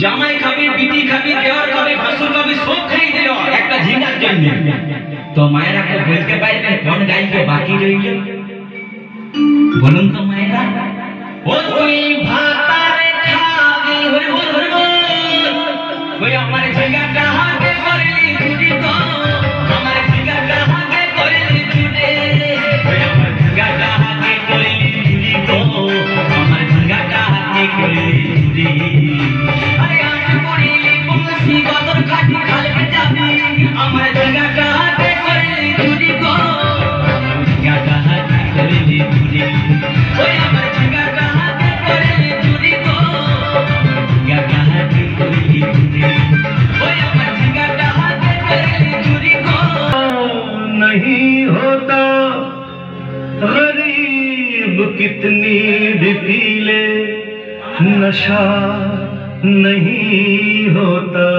জামাই খাবি, বিটি খাবি, দেওয়ার খাবি, ভাসুর খাবি, সব খাই দিল একটা ঝিঙ্গার জন্য। তো মায়েরা কে বলতে পারবে কোন গাইকে বাকি রইল? বলুন তো মায়েরা। ও তুই ভাতারে খাবি, হরি বল হরি বল, ওই আমার ঝিঙ্গাটা হাতে করলি চুরি গো, আমার ঝিঙ্গাটা হাতে করলি চুরি, ওই আমার ঝিঙ্গাটা হাতে করলি চুরি গো, আমার ঝিঙ্গাটা হাতে করলি চুরি। আরে আমি করিলি বংশী গদর কাটি খালকে যাবি, कितनी भी पी ले नशा नहीं होता।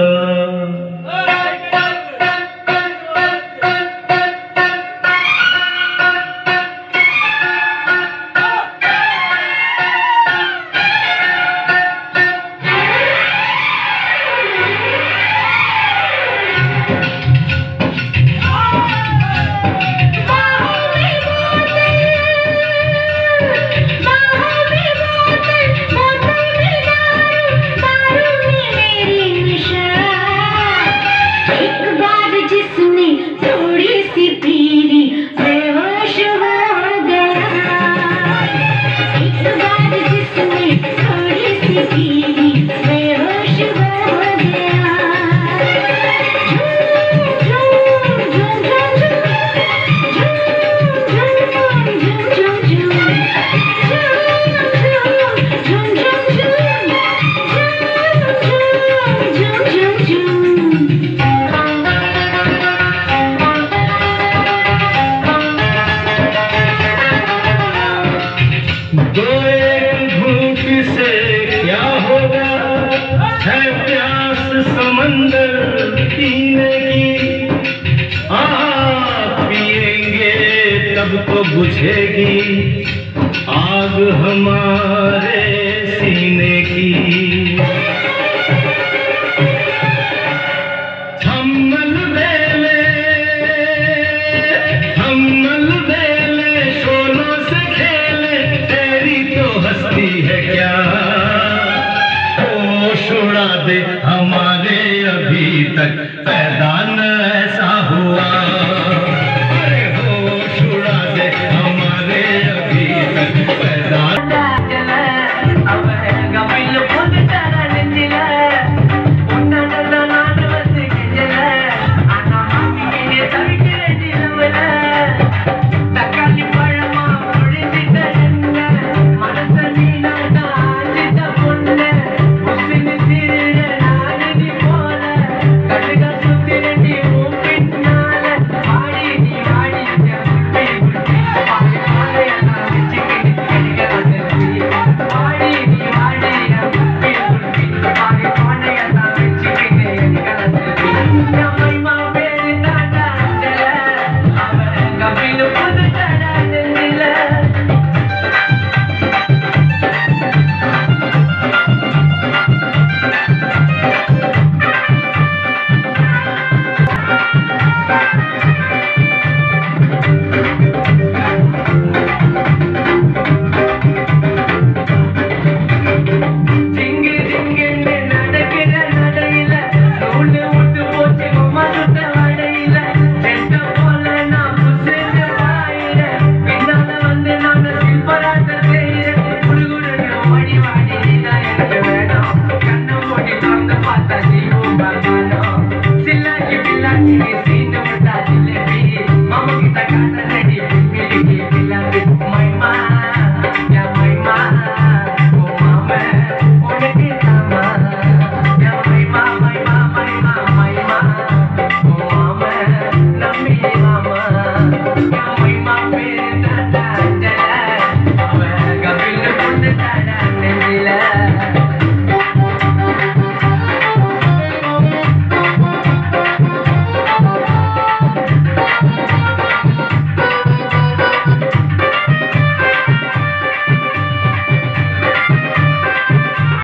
समंदर पीने की पिएंगे तब तो बुझेगी आग हमारे सीने की। हम अलबेले शोलों से खेले, तेरी तो हस्ती है क्या होश उड़ा दे हमारे अभी तक